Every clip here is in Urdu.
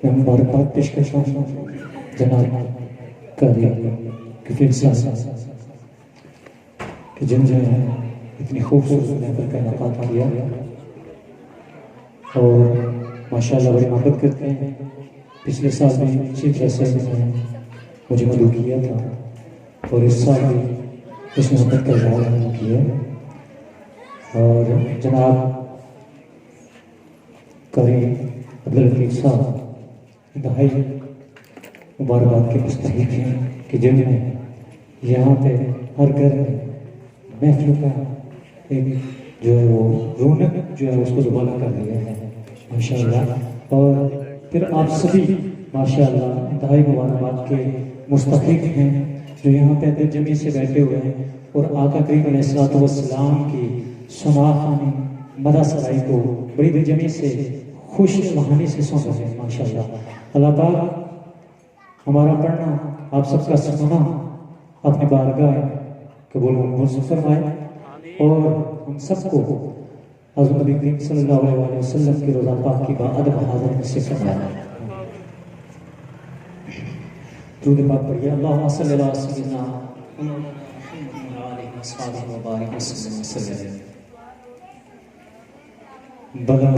میں مبارکباد پیش کرتا ہوں جناب قاری کفیل صاحب کہ جن نے اتنی خوبصورت محفل کا انعقاد کیا اور ماشاءاللہ بڑی محبت کرتے ہیں. پچھلے سال بھی چیف گیسٹ نے مجھے مدعو کیا تھا اور اس سال بھی اس محبت کا اظہار کیا. اور جناب قاری عبداللطیف صاحب انتہائی مبارکباد کے مستحق ہیں کہ جن نے یہاں پہ ہر گھر میں محفل کا ایک جو ہے وہ رونق جو ہے اس کو دوبارہ کر دیا ہے ماشاءاللہ. اور پھر آپ سبھی ماشاءاللہ انتہائی مبارکباد کے مستحق ہیں جو یہاں پہ دل جمی سے بیٹھے ہوئے ہیں اور آقا کریم علیہ السلام کی سناخانی مدح سرائی کو بڑی دل جمی سے خوش روحانی سے سن رہے ہیں ماشاءاللہ. اللہ پاک ہمارا پڑھنا آپ سب کا سننا اپنے بارگاہ قبول فرمائے اور ہم سب کو حضرت نبی کریم صلی اللہ علیہ وسلم کی روضہ پاک کی باادب حاضر سے فرمائے. درود پاک پڑھیے. اللہم صلی اللہ علیہ وسلم علیہ وصحبہ وبارک وسلم. بلغ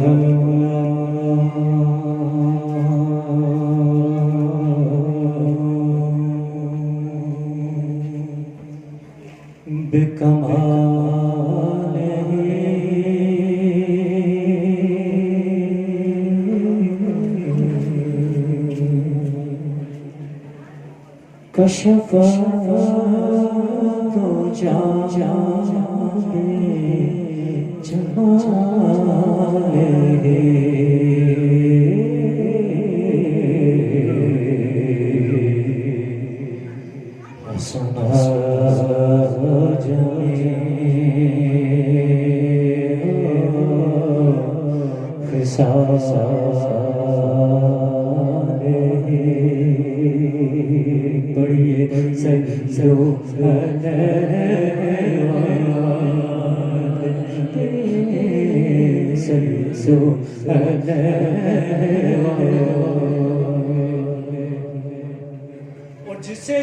بکمالہ کشف تو اور جسے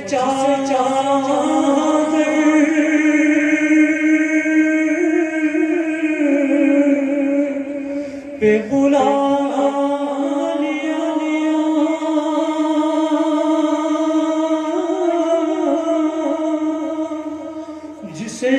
پہ بلا جسے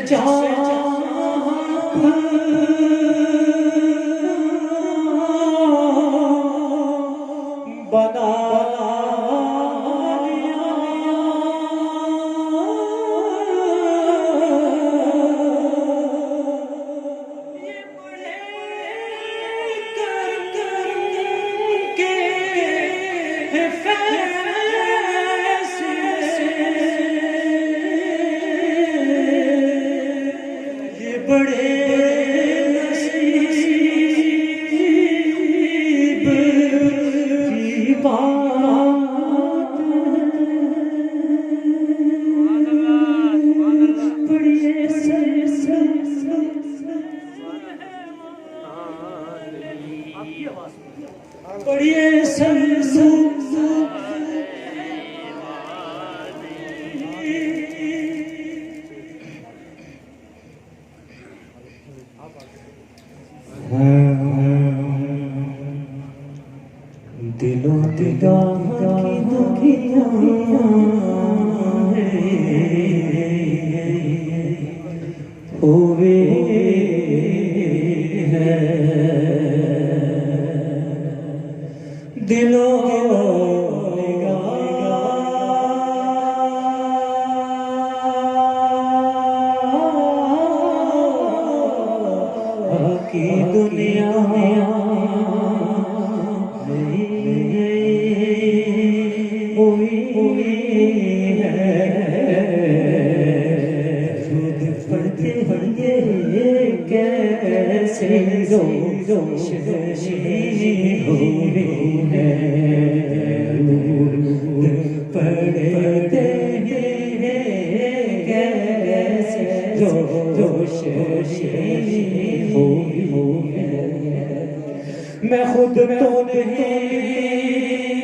میں خود تو نہیں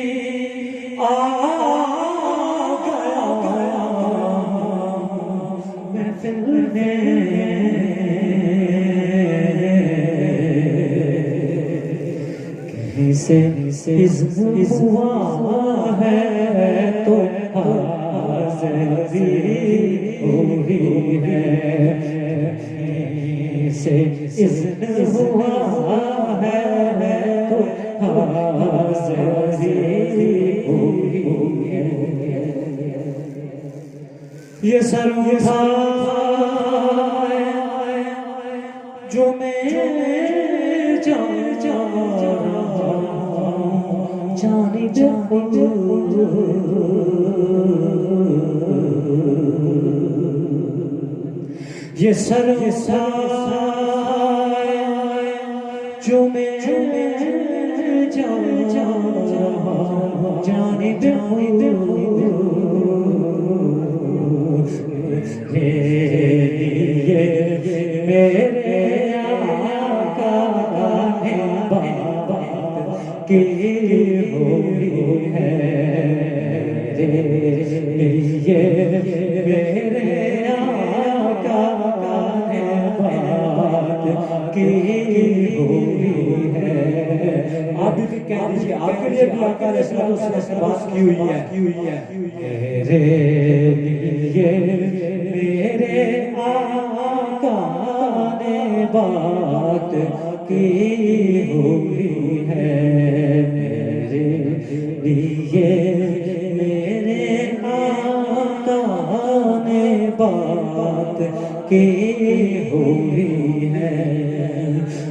کہیں سے اذن ہوا ہے تو حاضری ہوئی ہے، کہیں سے اذن ہوا ہے تو حاضری ہوئی ہے۔ یہ سر اٹھائے جو میں یہ سر جو میں جانب میرے آقا نے بات کی ہوئی ہے، یہ میرے آقا نے بات کی ہوئی ہے۔ آپ بھی کہہ دیجیے آپ کے لیے بھی آقا علیہ السلام سے بات کی ہوئی ہے، میرے لیے میرے آقا نے بات کی ہوئی ہے، میرے لیے میرے آقا نے بات کی ہوئی ہے۔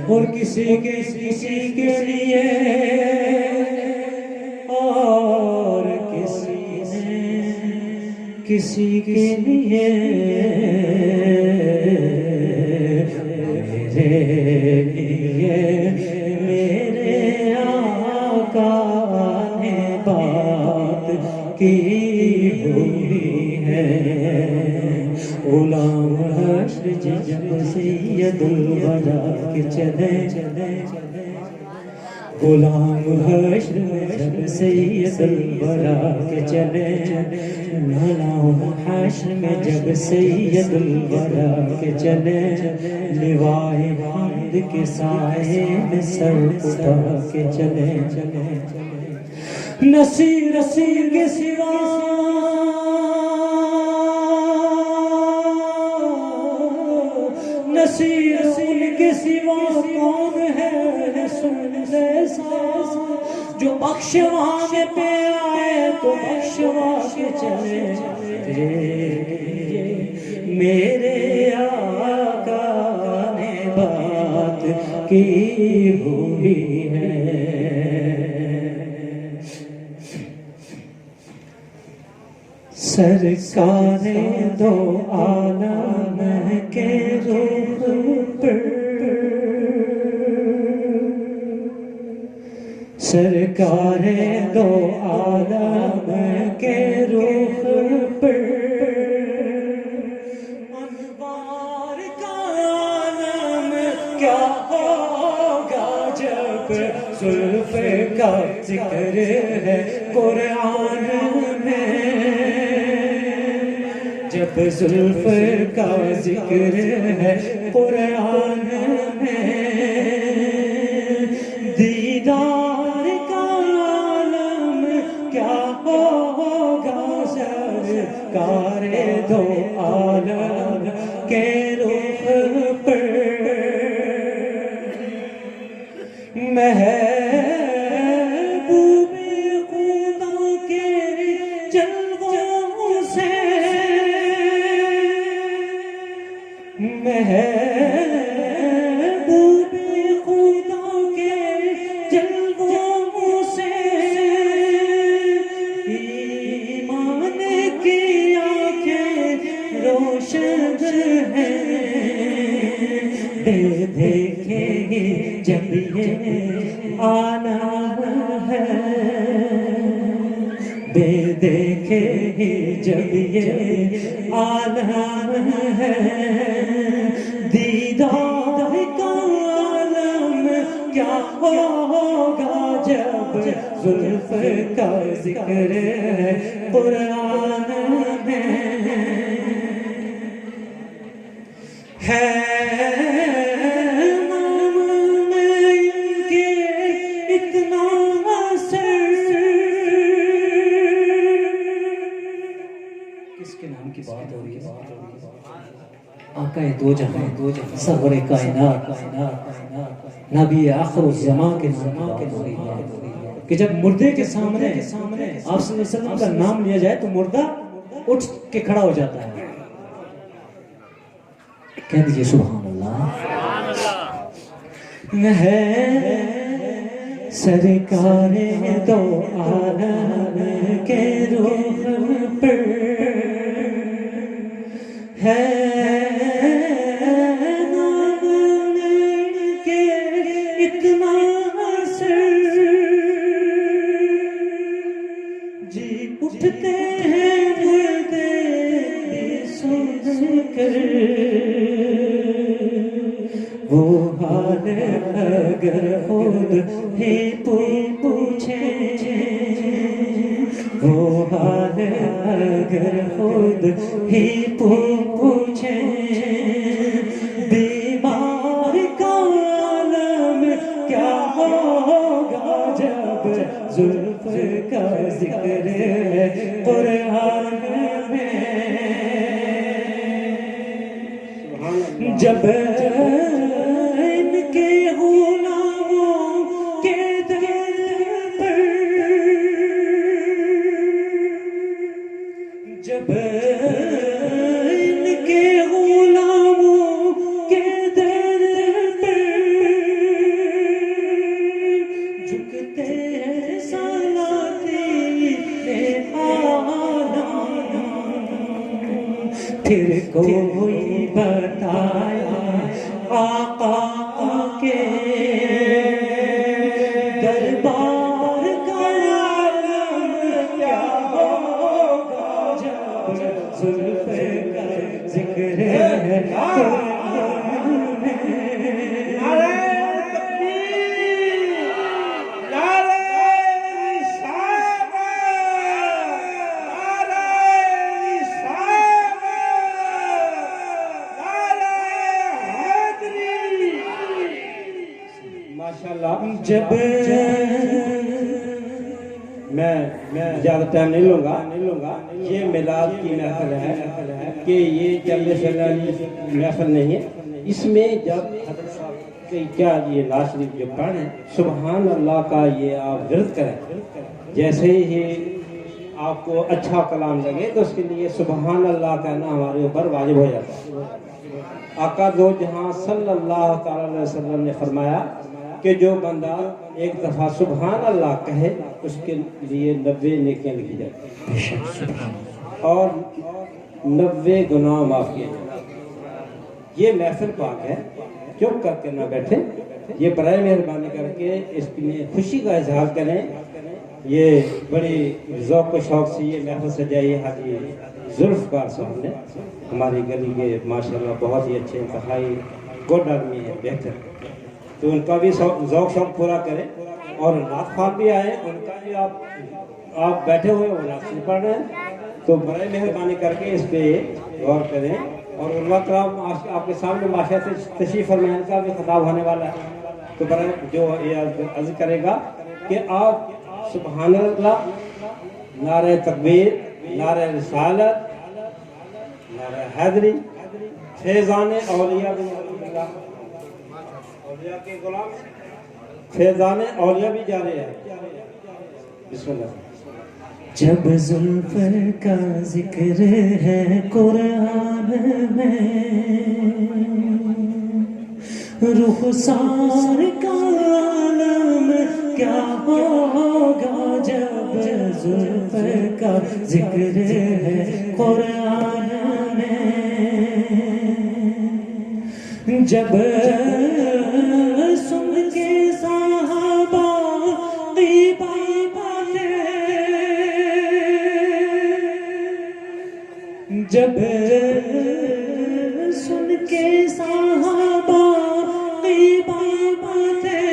اور کسی کے لیے اور کسی کے لیے میرے لیے میرے آقا نے بات کی ہوئی ہے۔ غلام حشر جب سید الورا کے چلے، غلام حشر جب سید الورا کے چلے، غلام حشر میں جب سید الورا کے چلے، لوائے حمد کے سائے میں سر اٹھا کے چلے، نصیر کے سوا نصیر ان کے سوا کون ہے رسول ایسا جو بخشوانے پہ آئے تو بخشوا کے چلے، میرے آقا نے بات کی ہوئی ہے۔ سرکار دو عالم کے رخ پر، سرکار دو عالم کے رخ پر، انوار کا عالم کیا ہوگا جب زلف کا ذکر ہے قرآن میں، جب زلف کا ذکر ہے قرآن میں، دیدار کا عالم کیا ہوگا سرکار دو عالم کے رخ پر، محبوب خدا کے جلووں سے، محبوب خدا کے جلووں سے، ایمان کی آنکھیں روشن ہیں، بے دیکھے جب یہ عالم ہے، بے دیکھے جب یہ عالم ہے، دیدار کا عالم کیا ہوگا جب زلف کا ذکر ہے قرآن میں، آقا دو جہاں سرور کائنات نبی آخر الزمان کے نام کہ جب مردے کے سامنے آپ صلی اللہ علیہ وسلم کا نام لیا جائے تو مردہ اٹھ کے کھڑا ہو جاتا ہے. کہہ دیجئے سبحان اللہ. ہے سرکار دو عالم کے روح پر ہے نام کے اتنا اثر جی اٹھتے ہیں مردے سن کر وہ حال اگر خود ہی پوچھیں وہ حال اگر خود ہی پوچھیں بیمار کا عالم کیا ہوگا جب زلف کا ذکر ہے قرآن میں جب ان کے غلاموں کے دل پر جب ان کے غلاموں کے دل پر جھکتے ہیں سلاطین عالم پھر کوئی بتایا آقا کے دربار کا عالم کیا ہوگا جب زلف کا ذکر ہے قرآن میں. نعرہ تکبیر نعرہ رسالت نعرہ رسالت ماشاءاللہ. جب میں زیادہ ٹائم نہیں لوں گا. یہ میلاد کی محفل ہے کہ یہ چلنے چلنے والی محفل نہیں ہے. اس میں جب حضرت صاحب کہ کیا یہ نعت شریف جو پڑھیں سبحان اللہ کا یہ آپ ورد کریں. جیسے ہی آپ کو اچھا کلام لگے تو اس کے لیے سبحان اللہ کہنا ہمارے اوپر واجب ہو جاتا ہے. آقا دو جہاں صلی اللہ تعالی علیہ وسلم نے فرمایا کہ جو بندہ ایک دفعہ سبحان اللہ کہے اس کے لیے 90 نیکیاں لکھی جاتی ہیں اور 90 گناہ معاف کیے جاتے ہیں. یہ محفل پاک ہے. چپ کر کے نہ بیٹھے. یہ برائے مہربانی کر کے اس میں خوشی کا اظہار کریں. یہ بڑی ذوق و شوق سے یہ محفل سجائی حاجی ذوالفقار صاحب نے. ہماری گلی کے ماشاءاللہ بہت ہی اچھے انتہائی گڈ آدمی ہے بہتر. تو ان کا بھی ذوق شوق پورا کریں اور نعت خوان بھی آئے. ان کا بھی آپ بیٹھے ہوئے وہ نعت شریف پڑھ رہے ہیں تو برائے مہربانی کر کے اس پہ غور کریں. اور علماء کرام آپ کے سامنے ماشاء سے تشریف فرمائیں کا بھی خطاب ہونے والا ہے. تو برائے جو یہ عرض کرے گا کہ آپ سبحان اللہ نعرہ تکبیر نعرہ رسالت نعرہ حیدری فیضان اولیاء اولیاء کے غلام فیضان اولیاء بھی جا رہے ہیں. بسم اللہ. جب زلفر کا ذکر ہے قرآن میں رخسار کا عالم کیا ہوگا جب زلفر کا ذکر ہے قرآن میں جب سن کے صحابہ کی باتیں جب سن کے صحابہ کی باتیں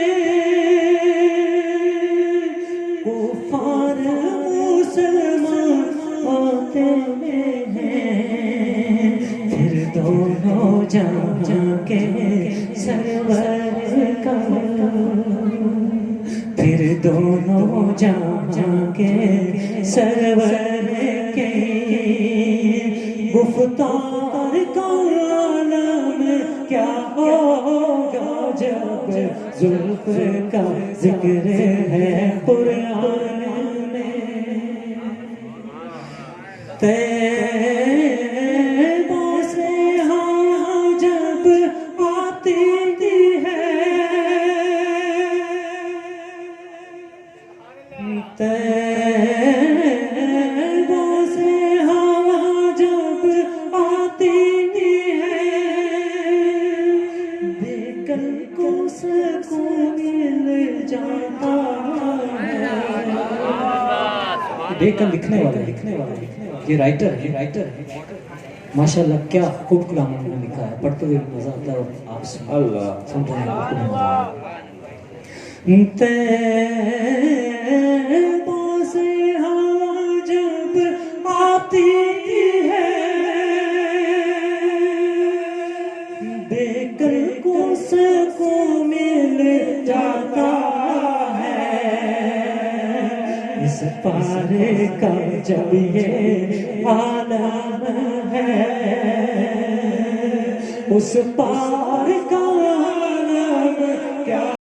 کفار مسلمان ہوتے ہیں پھر دونوں جہاں کے سرور کا پھر دونوں جہاں کے سرور کے گفتار کا عالم جب زلف کا ذکر ہے قرآن میں طیبوں سے ہوا جب آتی ہے طیبوں سے ہوا جب آتی ہے دیکھن کو سکون مل جاتا ہے دیکھن لکھنے والا یہ رائٹر ماشاءاللہ کیا خوب کلام انہوں نے لکھا ہے پڑھتے ہوئے مزہ آتا ہے اور آپ اللہ سنتے ہیں آپ کو مزہ آتا ہے طیبوں سے ہوا جب آتی ہے دیکھن کو سکون مل جاتا ہے اس پارے کا جب یہ عالم ہے اس پار کا عالم کیا